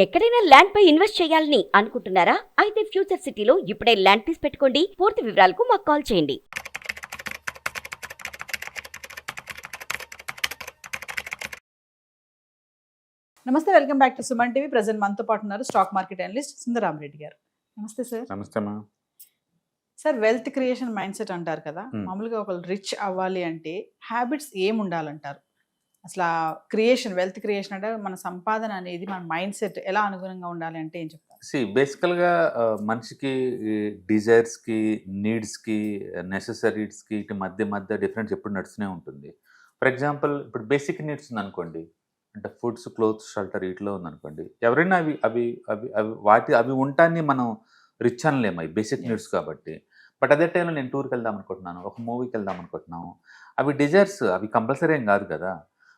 ఎక్కడైనా ల్యాండ్ పై ఇన్వెస్ట్ చేయాలని అనుకుంటున్నారా? అయితే ఫ్యూచర్ సిటీలో ఇప్పుడే ల్యాండ్ పీస్ పెట్టుకోండి. పూర్తి వివరాలకు మాకు కాల్ చేయండి. నమస్తే, welcome back to Suman TV. Present మనతో పాటు ఉన్నారు స్టాక్ మార్కెట్ అనలిస్ట్ సుందరామరెడ్డి గారు. నమస్తే సార్. నమస్తే మా sir, wealth creation mind set అంటారు కదా, మామూలుగా ఒకళ్ళు రిచ్ అవ్వాలి అంటే హ్యాబిట్స్ ఏం ఉండాలంటారు? అసలు క్రియేషన్, వెల్త్ క్రియేషన్ అంటే మన సంపాదన అనేది మన మైండ్ సెట్ ఎలా అనుగుణంగా ఉండాలి అంటే ఏం చెప్తారు? బేసికల్గా మనిషికి డిజైర్స్కి, నీడ్స్కి, నెసెసరీస్కి ఇటు మధ్య మధ్య డిఫరెన్స్ ఎప్పుడు నడుస్తూనే ఉంటుంది. ఫర్ ఎగ్జాంపుల్, ఇప్పుడు బేసిక్ నీడ్స్ ఉందనుకోండి, అంటే ఫుడ్స్, క్లోత్స్, షెల్టర్, వీటిలో ఉందనుకోండి, ఎవరైనా అవి అవి అవి అవి అవి ఉంటాన్ని మనం రిచ్ అనలేము, అవి బేసిక్ నీడ్స్ కాబట్టి. బట్ అదే టైంలో నేను టూర్కి వెళ్దాం అనుకుంటున్నాను, ఒక మూవీకి వెళ్దాం అనుకుంటున్నాము, అవి డిజైర్స్, అవి కంపల్సరీ ఏం కాదు కదా.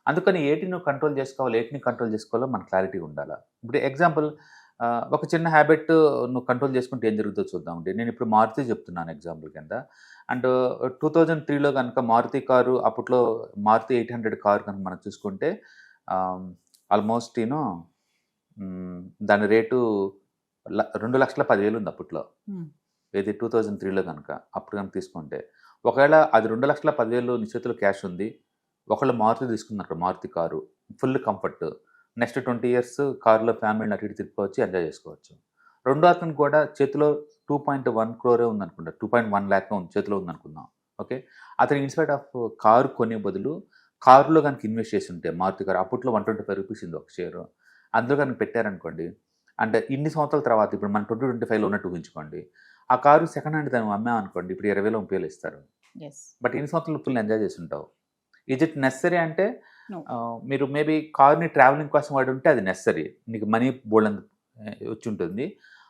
అందుకని ఏటిని నువ్వు కంట్రోల్ చేసుకోవాలి, ఏటిని కంట్రోల్ చేసుకోవాలో మన క్లారిటీ ఉండాలి. ఇప్పుడు ఎగ్జాంపుల్, ఒక చిన్న హ్యాబిట్ నువ్వు కంట్రోల్ చేసుకుంటే ఏం జరుగుతుందో చూద్దామండి. నేను ఇప్పుడు మారుతి చెప్తున్నాను ఎగ్జాంపుల్ కింద. అండ్ 2003లో కనుక మారుతి కారు, అప్పట్లో మారుతి 800 కారు కనుక మనం చూసుకుంటే ఆల్మోస్ట్ దాని రేటు 2,10,000 ఉంది అప్పట్లో. ఏది 2003లో కనుక అప్పుడు కనుక తీసుకుంటే, ఒకవేళ అది 2,10,000 నీ చేతిలో క్యాష్ ఉంది, ఒకళ్ళు మారుతి తీసుకున్నారు, Maruti car full comfort, next 20 years కారులో ఫ్యామిలీని అటు ఇటు తిప్పుకోవచ్చు, ఎంజాయ్ చేసుకోవచ్చు. రెండో అతను కూడా చేతిలో 2.1 crore ఉందనుకుంటా, 2.1 lakh చేతిలో ఉందనుకుందాం. ఓకే, అతను ఇన్స్పైట్ ఆఫ్ కారు కొనే బదులు కారులో కనుక ఇన్వెస్ట్ చేసి ఉంటే, మారుతి కారు అప్పట్లో 125 రూపీస్ ఉంది ఒక షేరు, అందులో కనుక పెట్టారనుకోండి, అంటే ఇన్ని సంవత్సరాల తర్వాత ఇప్పుడు మన 2025లో ఉన్నట్టు ఊహించుకోండి, ఆ కారు సెకండ్ హ్యాండ్ దాన్ని అమ్మామనుకోండి, ఇప్పుడు 20,000-30,000 ఇస్తారు. బట్ ఇన్ని సంవత్సరాలు ఫుల్ ఎంజాయ్ చేసి ఉంటావు. ఈజ్ ఇట్ నెసరీ అంటే మీరు మేబీ కార్ని ట్రావెలింగ్ కోసం వాడి ఉంటే అది నెసరీ, నీకు మనీ బోల్డ్ వచ్చి ఉంటుంది.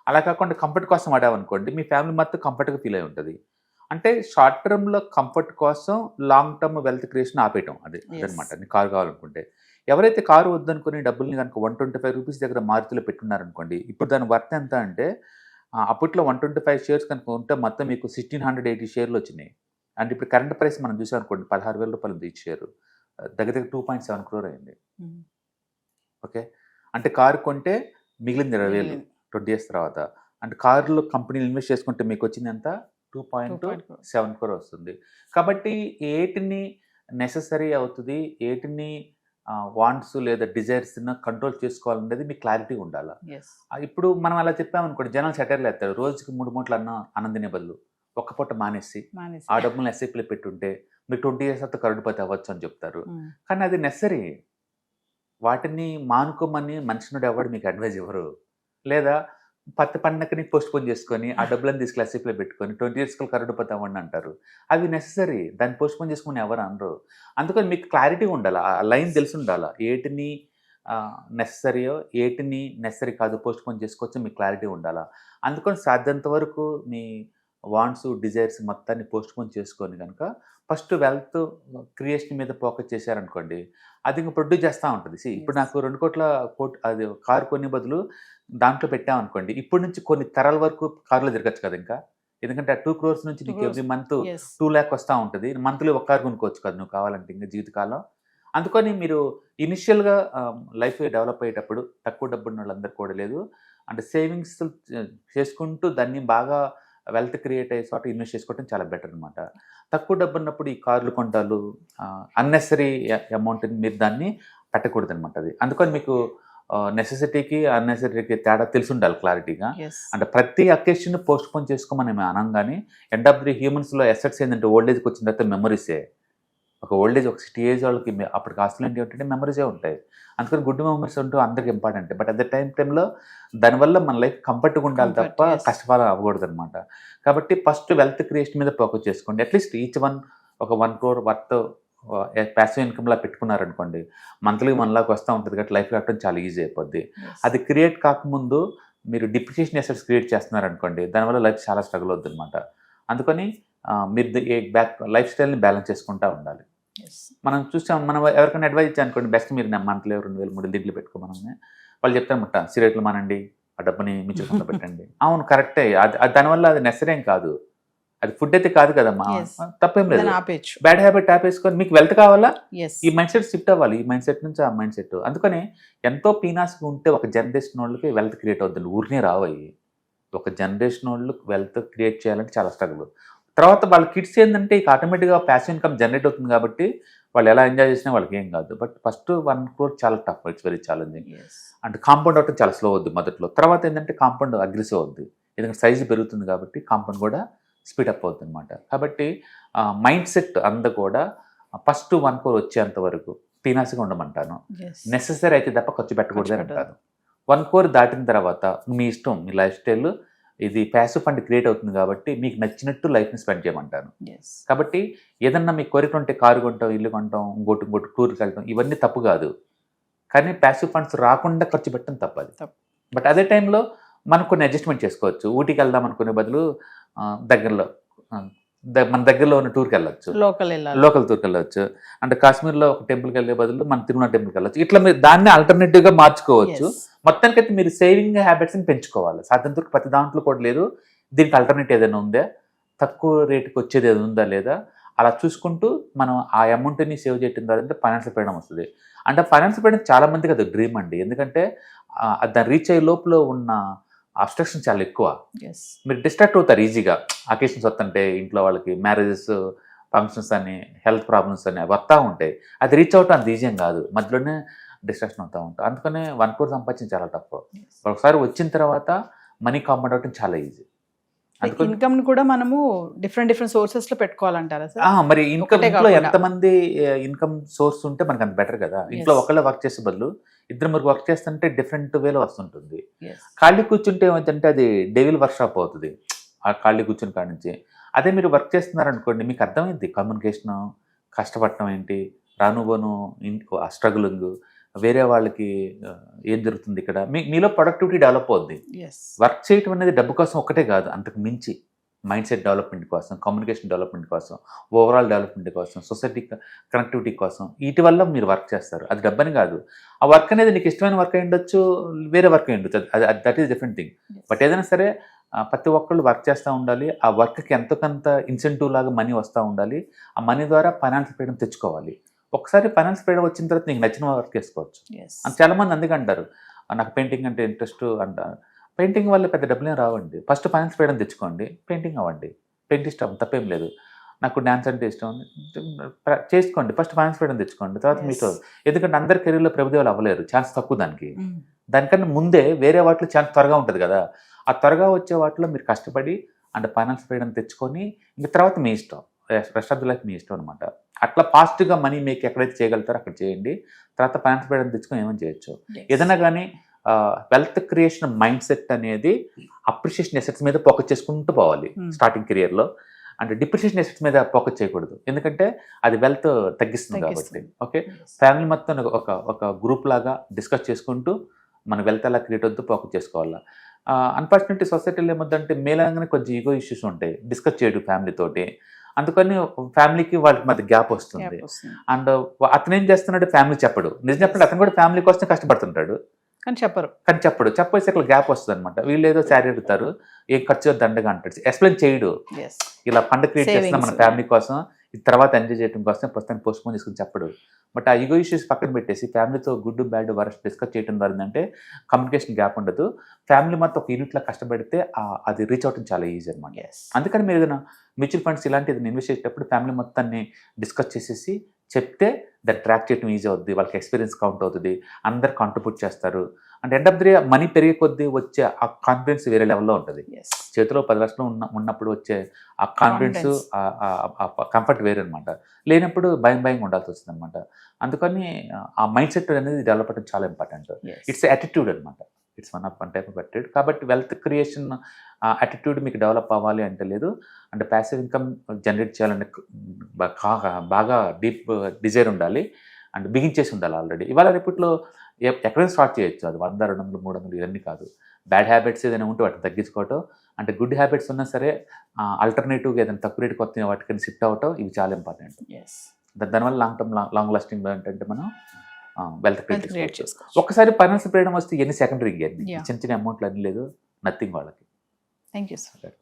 అలా కాకుండా కంఫర్ట్ కోసం వాడామనుకోండి, మీ ఫ్యామిలీ మొత్తం కంఫర్ట్గా ఫీల్ అయి ఉంటుంది. అంటే షార్ట్ టర్మ్లో కంఫర్ట్ కోసం లాంగ్ టర్మ్ వెల్త్ క్రియేషన్ ఆపేయటం, అదనమాట. నీకు కారు కావాలనుకుంటే, ఎవరైతే కారు వద్దనుకుని డబ్బుల్ని కనుక 125 రూపీస్ దగ్గర మారుతిలో పెట్టున్నారనుకోండి, ఇప్పుడు దాని వర్త్ ఎంత అంటే, అప్పట్లో 125 షేర్స్ కనుక ఉంటే మొత్తం మీకు 1,680 షేర్లు వచ్చినాయి. అంటే ఇప్పుడు కరెంట్ ప్రైస్ మనం చూసాం అనుకోండి, 16,000 రూపాయలు ఉంది ఈ షేరు, దగ్గర 2.7 crore అయింది. ఓకే, అంటే కారు కొంటే మిగిలింది 20,000 20 years తర్వాత. అంటే కారులో కంపెనీలు ఇన్వెస్ట్ చేసుకుంటే మీకు వచ్చింది ఎంత? 2.7 crore వస్తుంది. కాబట్టి ఏటిని నెససరీ అవుతుంది, ఏటిని వాంట్స్ లేదా డిజైర్స్ని కంట్రోల్ చేసుకోవాలనేది మీకు క్లారిటీ ఉండాలి. ఇప్పుడు మనం అలా చెప్పామనుకోండి, జనాలు సెటర్లు వేస్తారు, రోజుకి 3 మూటలు అన్నం తినే బదులు ఒక్క పూట మానేసి ఆ డబ్బులు ఎస్ఐపీలో పెట్టుంటే మీరు 20 years తర్వాత కరోడ్పతి అవ్వచ్చు అని చెప్తారు. కానీ అది నెసరీ. వాటిని మానుకోమని మనిషినుడు ఎవరు మీకు అడ్వైజ్ ఇవ్వరు. లేదా పత్తి పండగని పోస్ట్ పోన్ చేసుకొని ఆ డబ్బులను తీసుకెళ్ళి ఎస్ఐపీలో పెట్టుకొని 20 years కరోడ్పతి అవ్వండి అంటారు. అవి నెసరీ, దాన్ని పోస్ట్ పోన్ చేసుకుని ఎవరు అనరు. అందుకని మీకు క్లారిటీ ఉండాలి, ఆ లైన్ తెలిసి ఉండాలి, ఏటిని నెసరీయో ఏటిని నెసరీ కాదు పోస్ట్ పోన్ చేసుకోవచ్చు, మీకు క్లారిటీ ఉండాలి. అందుకని సాధ్యంత వరకు మీ వాంట్స్, డిజైర్స్ మొత్తాన్ని పోస్ట్ పోన్ చేసుకొని కనుక ఫస్ట్ వెల్త్ క్రియేషన్ మీద ఫోకస్ చేశారనుకోండి, అది ఇంకా ప్రొడ్యూస్ చేస్తూ ఉంటుంది. ఇప్పుడు నాకు 2 కోట్ల అది కారు కొనే బదులు దాంట్లో పెట్టామనుకోండి, ఇప్పటి నుంచి కొన్ని తరాల వరకు కారులో తిరగచ్చు కదా ఇంకా. ఎందుకంటే ఆ 2 crores నుంచి నీకు ఎవ్రీ మంత్ 2 lakh వస్తూ ఉంటుంది. మంత్లీ ఒక కారు కొనుక్కోవచ్చు కదా నువ్వు కావాలంటే ఇంకా జీవితకాలం. అందుకని మీరు ఇనిషియల్గా లైఫ్ డెవలప్ అయ్యేటప్పుడు తక్కువ డబ్బు ఉన్న వాళ్ళందరూ కూడా లేదు, అంటే సేవింగ్స్ చేసుకుంటూ దాన్ని బాగా వెల్త్ క్రియేట్ అయ్యే చోట ఇన్వెస్ట్ చేసుకోవడం చాలా బెటర్ అనమాట. తక్కువ డబ్బు ఉన్నప్పుడు ఈ కార్లు కొంటాలు అన్నెసరీ అమౌంట్ని మీరు దాన్ని పెట్టకూడదు అనమాట. అది అందుకని మీకు నెసెసిటీకి అన్నెసరీకి తేడా తెలిసి ఉండాలి క్లారిటీగా. అంటే ప్రతి అకేషన్ పోస్ట్ పోన్ చేసుకోమని మేము అనంగానే ఎండ్ ఆఫ్ ది హ్యూమన్స్లో ఎసెట్స్ ఏంటంటే ఓల్డ్ ఏజ్కి వచ్చిన తర్వాత మెమరీసే. ఒక ఓల్డ్ ఏజ్, ఒక 60 years వాళ్ళకి అప్పటికి ఆస్తులు ఏంటంటే మెమరీసే ఉంటాయి. అందుకని గుడ్ మెమరీస్ ఉంటూ అందరికి ఇంపార్టెంట్. బట్ అట్ ద టైంలో దానివల్ల మన లైఫ్ కంఫర్ట్గా ఉండాలి తప్ప కష్టపాలు అవ్వకూడదు అనమాట. కాబట్టి ఫస్ట్ వెల్త్ క్రియేషన్ మీద ఫోకస్ చేసుకోండి. అట్లీస్ట్ ఈచ్ వన్ ఒక 1 crore వర్త్ ప్యాసివ్ ఇన్కమ్లా పెట్టుకున్నారనుకోండి, మంత్లీ 1 lakh వస్తూ ఉంటుంది కాబట్టి లైఫ్ కట్టడం చాలా ఈజీ అయిపోద్ది. అది క్రియేట్ కాకముందు మీరు డిప్రిషియేషన్ ఎసెట్స్ క్రియేట్ చేస్తున్నారనుకోండి, దానివల్ల లైఫ్ చాలా స్ట్రగుల్ అవుతుంది అనమాట. అందుకని మీరు లైఫ్ స్టైల్ని బ్యాలెన్స్ చేసుకుంటూ ఉండాలి. మనం చూసాం, మనం ఎవరికైనా అడ్వైజ్ ఇచ్చానుకోండి, బెస్ట్ మీరు మంత్లీ 2,000-3,000 దీంట్లో పెట్టుకోమని వాళ్ళు చెప్తారన్నమాట, సిగరెట్లు మానండి, ఆ డబ్బుని మ్యూచువల్ ఫండ్లో పెట్టండి. అవును, కరెక్టే, అది దానివల్ల అది నెసరేం కాదు. అది ఫుడ్ అయితే కాదు కదమ్మా, Yes. తప్పేం లేదు. దాన్ని ఆపేయచ్చు. బ్యాడ్ హ్యాబిట్ ఆపేసుకొని మీకు వెల్త్ కావాలా, ఎస్ ఈ మైండ్ సెట్ షిఫ్ట్ అవ్వాలి, ఈ మైండ్ సెట్ నుంచి ఆ మైండ్ సెట్. అందుకని ఎంతో పీనాస్గా ఉంటే ఒక జనరేషన్ వాళ్ళకి వెల్త్ క్రియేట్ అవుతుంది, ఊరినే రావయ్యి. ఒక జనరేషన్ వాళ్ళు వెల్త్ క్రియేట్ చేయాలంటే చాలా స్ట్రగుల్. తర్వాత వాళ్ళ కిడ్స్ ఏంటంటే ఇక ఆటోమేటిక్గా ప్యాసివ్ ఇన్కమ్ జనరేట్ అవుతుంది కాబట్టి వాళ్ళు ఎలా ఎంజాయ్ చేసినా వాళ్ళకి ఏం కాదు. బట్ ఫస్ట్ 1 crore చాలా టఫ్, ఇట్స్ వెరీ ఛాలెంజింగ్. అంటే కాంపౌండ్ అవటం చాలా స్లో అవుద్ది మొదట్లో, తర్వాత ఏంటంటే కాంపౌండ్ అగ్రెసివ్ అవుద్ది, ఎందుకంటే సైజు పెరుగుతుంది కాబట్టి కాంపౌండ్ కూడా స్పీడప్ అవుతుంది అనమాట. కాబట్టి మైండ్ సెట్ అంతా కూడా ఫస్ట్ 1 crore వచ్చేంత వరకు పీనాస్గా ఉండమంటాను. నెసెసరీ అయితే తప్ప ఖర్చు పెట్టకూడదు అని అంటాను. 1 crore దాటిన తర్వాత మీ ఇష్టం, మీ లైఫ్ స్టైల్, ఇది ప్యాసివ్ ఫండ్ క్రియేట్ అవుతుంది కాబట్టి మీకు నచ్చినట్టు లైఫ్ని స్పెండ్ చేయమంటాను. కాబట్టి ఏదన్నా మీ కోరిక ఉంటే కారు కొంటాం, ఇల్లు కొంటాం, ఇంకోటి టూర్కి వెళ్తాం, ఇవన్నీ తప్పు కాదు. కానీ ప్యాసివ్ ఫండ్స్ రాకుండా ఖర్చు పెట్టడం తప్పదు. బట్ అదే టైంలో మనం కొన్ని అడ్జస్ట్మెంట్ చేసుకోవచ్చు. ఊటీకి వెళ్దాం అనుకునే బదులు దగ్గరలో మన దగ్గరలో ఉన్న టూర్కి వెళ్ళొచ్చు, లోకల్ టూర్కి వెళ్ళొచ్చు. అంటే కాశ్మీర్లో ఒక టెంపుల్కి వెళ్ళే బదులు మన తిరుమల టెంపుల్కి వెళ్ళొచ్చు. ఇట్లా మీరు దాన్ని ఆల్టర్నేటివ్గా మార్చుకోవచ్చు. మొత్తానికైతే మీరు సేవింగ్ హ్యాబిట్స్ని పెంచుకోవాలి. సాధ్యంతో ప్రతి దాంట్లో కూడా లేదు, దీనికి ఆల్టర్నేట్ ఏదైనా ఉందా, తక్కువ రేటుకి వచ్చేది ఏదైనా ఉందా లేదా, అలా చూసుకుంటూ మనం ఆ అమౌంట్ని సేవ్ చేయడం ద్వారా అంటే ఫైనాన్షియల్ ఫ్రీడమ్ వస్తుంది. అంటే ఫైనాన్షియల్ ఫ్రీడమ్ చాలా మందికి అది డ్రీమ్ అండి, ఎందుకంటే దాన్ని రీచ్ అయ్యే లోపల ఉన్న అబ్స్ట్రక్షన్ చాలా ఎక్కువ. మీరు డిస్ట్రాక్ట్ అవుతారు ఈజీగా. అకేషన్స్ వస్తుంటే ఇంట్లో వాళ్ళకి మ్యారేజెస్, ఫంక్షన్స్ అని, హెల్త్ ప్రాబ్లమ్స్ అని వస్తూ ఉంటాయి. అది రీచ్ అవటం అంత ఈజీ కాదు, మధ్యలోనే డిస్ట్రాక్షన్ అవుతూ ఉంటాం. అందుకనే 1 crore సంపాదించడం చాలా తప్ప. ఒకసారి వచ్చిన తర్వాత మనీ కాంపౌండ్ అవటం చాలా ఈజీ. ఇన్కమ్ కూడా మనము డిఫరెంట్ సోర్సెస్ లో పెట్టుకోవాలంటారా సార్? మరి ఇన్కమ్ ఇంట్లో ఎంతమంది ఇన్కమ్ సోర్స్ ఉంటే మనకు అంత బెటర్ కదా. ఇంట్లో ఒకళ్ళే వర్క్ చేసే బదులు ఇద్దరు మీరు వర్క్ చేస్తుంటే డిఫరెంట్ వేలో వస్తుంటుంది. ఖాళీ కూర్చుంటే ఏమైందంటే అది డెవిల్ వర్క్ షాప్ అవుతుంది ఆ ఖాళీ కూర్చుని కాడి నుంచి. అదే మీరు వర్క్ చేస్తున్నారనుకోండి, మీకు అర్థమైంది కమ్యూనికేషను, కష్టపడటం ఏంటి, రానుబోను ఆ స్ట్రగులింగ్, వేరే వాళ్ళకి ఏం జరుగుతుంది ఇక్కడ, మీలో ప్రొడక్టివిటీ డెవలప్ అవుద్ది. వర్క్ చేయటం అనేది డబ్బు కోసం ఒక్కటే కాదు, అంతకు మించి మైండ్ సెట్ డెవలప్మెంట్ కోసం, కమ్యూనికేషన్ డెవలప్మెంట్ కోసం, ఓవరాల్ డెవలప్మెంట్ కోసం, సొసైటీ కనెక్టివిటీ కోసం, వీటి వల్ల మీరు వర్క్ చేస్తారు. అది డబ్బని కాదు. ఆ వర్క్ అనేది నీకు ఇష్టమైన వర్క్ అయి ఉండొచ్చు, వేరే వర్క్ అయి ఉండొచ్చు, అది that is different thing. But ఏదైనా సరే ప్రతి ఒక్కళ్ళు వర్క్ చేస్తూ ఉండాలి. ఆ వర్క్కి ఎంతకంత ఇన్సెంటివ్ లాగా మనీ వస్తూ ఉండాలి. ఆ మనీ ద్వారా ఫైనాన్షియల్ ఫ్రీడమ్ తెచ్చుకోవాలి. ఒకసారి ఫైనాన్స్ ఫ్రీడమ్ వచ్చిన తర్వాత నీకు నచ్చిన వర్క్ చేసుకోవచ్చు. చాలామంది అందుకే అంటారు నాకు పెయింటింగ్ అంటే ఇంట్రెస్ట్ అంటారు. పెయింటింగ్ వల్ల పెద్ద డబ్బులేం రావండి. ఫస్ట్ ఫైనాన్స్ ఫ్రీడమ్ తెచ్చుకోండి, పెయింటింగ్ అవ్వండి. పెయింట్ ఇష్టం తప్పేం లేదు. నాకు డ్యాన్స్ అంటే ఇష్టం చేసుకోండి, ఫస్ట్ ఫైనాన్స్ ఫ్రీడమ్ తెచ్చుకోండి, తర్వాత మీతో. ఎందుకంటే అందరి కెరీర్లో ప్రభుదేవాలు అవ్వలేరు, ఛాన్స్ తక్కువ దానికి. దానికన్నా ముందే వేరే వాటిలో ఛాన్స్ త్వరగా ఉంటుంది కదా. ఆ త్వరగా వచ్చే వాటిలో మీరు కష్టపడి అంటే ఫైనాన్స్ ఫ్రీడమ్ తెచ్చుకొని ఇంక తర్వాత మీ ఇష్టం, రెస్ట్ ఆఫ్ ది లైఫ్ మీ ఇష్టం అనమాట. అట్లా పాజిటివ్గా మనీ మేక్ ఎక్కడైతే చేయగలుగుతారో అక్కడ చేయండి. తర్వాత ఫైనాన్స్ ఫ్రీడమ్ తెచ్చుకొని ఏమైనా చేయొచ్చు. ఏదైనా కానీ వెల్త్ క్రియేషన్ మైండ్ సెట్ అనేది అప్రిషియేషన్ ఎసెట్స్ మీద ఫోకస్ చేసుకుంటూ పోవాలి స్టార్టింగ్ కెరియర్లో. అంటే డిప్రిషియేషన్ ఎసెట్స్ మీద ఫోకస్ చేయకూడదు, ఎందుకంటే అది వెల్త్ తగ్గిస్తుంది కాబట్టి. ఓకే, ఫ్యామిలీ మొత్తం ఒక గ్రూప్ లాగా డిస్కస్ చేసుకుంటూ మన వెల్త్ ఎలా క్రియేట్ అవుతుందో ఫోకస్ చేసుకోవాలి. అన్ఫార్చునేట్లీ సొసైటీలో ఏమొద్దంటే మేలంగానే కొంచెం ఈగో ఇష్యూస్ ఉంటాయి, డిస్కస్ చేయడు ఫ్యామిలీతోటి. అందుకని ఫ్యామిలీకి వాళ్ళకి మధ్య గ్యాప్ వస్తుంది. అండ్ అతను ఏం చేస్తున్నాడు, ఫ్యామిలీ చెప్పడు. నిజం చెప్పండి, అతను కూడా ఫ్యామిలీ కోసం కష్టపడుతుంటాడు కానీ చెప్పేసి అక్కడ గ్యాప్ వస్తుంది అనమాట. వీళ్ళు ఏదో శారీ అడుగుతారు, ఏ ఖర్చు దండగా అంటాడు, ఎక్స్ప్లెయిన్ చేయడు. ఇలా ఫండ్ క్రియేట్ చేస్తున్నా మన ఫ్యామిలీ కోసం, ఇది తర్వాత ఎంజాయ్ చేయడం కోసం ప్రస్తుతానికి పోస్ట్పోన్ చేసుకుని చెప్పడు. బట్ ఆ ఈగో ఇష్యూస్ పక్కన పెట్టేసి ఫ్యామిలీతో గుడ్ బ్యాడ్ వరస్ట్ డిస్కస్ చేయడం ద్వారా ఏంటంటే కమ్యూనికేషన్ గ్యాప్ ఉండదు. ఫ్యామిలీ మొత్తం ఒక యూనిట్లో కష్టపడితే అది రీచ్ అవడం చాలా ఈజీ అనమాట. అందుకని మీరు ఏదైనా మ్యూచువల్ ఫండ్స్ ఇలాంటిది ఇన్వెస్ట్ చేసేటప్పుడు ఫ్యామిలీ మొత్తాన్ని డిస్కస్ చేసేసి చెప్తే దాన్ని ట్రాక్ చేయడం ఈజీ అవుతుంది, వాళ్ళకి ఎక్స్పీరియన్స్ కౌంట్ అవుతుంది, అందరు కాంట్రిబ్యూట్ చేస్తారు. అంటే end of the day money పెరిగే కొద్దీ వచ్చే ఆ కాన్ఫిడెన్స్ వేరే లెవెల్లో ఉంటుంది. చేతిలో 10 లక్షలు ఉన్నప్పుడు వచ్చే ఆ కాన్ఫిడెన్స్, కంఫర్ట్ వేరే అనమాట. లేనప్పుడు భయం ఉండాల్సి వస్తుంది అనమాట. అందుకని ఆ మైండ్ సెట్ అనేది డెవలప్ అవ్వడం చాలా ఇంపార్టెంట్. ఇట్స్ యాటిట్యూడ్ అనమాట, it's one type of attitude. కాబట్టి వెల్త్ క్రియేషన్ యాటిట్యూడ్ మీకు డెవలప్ అవ్వాలి అంటే లేదు, అంటే ప్యాసివ్ ఇన్కమ్ జనరేట్ చేయాలంటే బాగా డీప్ డిజైర్ ఉండాలి అండ్ బిగించేసి ఉండాలి ఆల్రెడీ. ఇవాళ రేపట్లో ఎక్కడైనా స్టార్ట్ చేయొచ్చు, అది 100, 200, 300 ఇవన్నీ కాదు. బ్యాడ్ హ్యాబిట్స్ ఏదైనా ఉంటే వాటిని తగ్గించుకోవటం, అంటే గుడ్ హ్యాబిట్స్ ఉన్నా సరే ఆల్టర్నేటివ్గా ఏదైనా తక్కువ రేటుకి వస్తే వాటికి షిఫ్ట్ అవ్వటం, ఇవి చాలా ఇంపార్టెంట్. దానివల్ల లాంగ్ లాస్టింగ్ ఏంటంటే మనం వెల్త్ క్రియేట్ చేసుకోవచ్చు. ఒక్కసారి ఫైనాన్షియల్ ఫ్రీడమ్ వస్తే ఎన్ని సెకండరీ ఇవన్నీ చిన్న అమౌంట్లు అన్ని లేదు, నథింగ్ వాళ్ళకి. Thank you sir.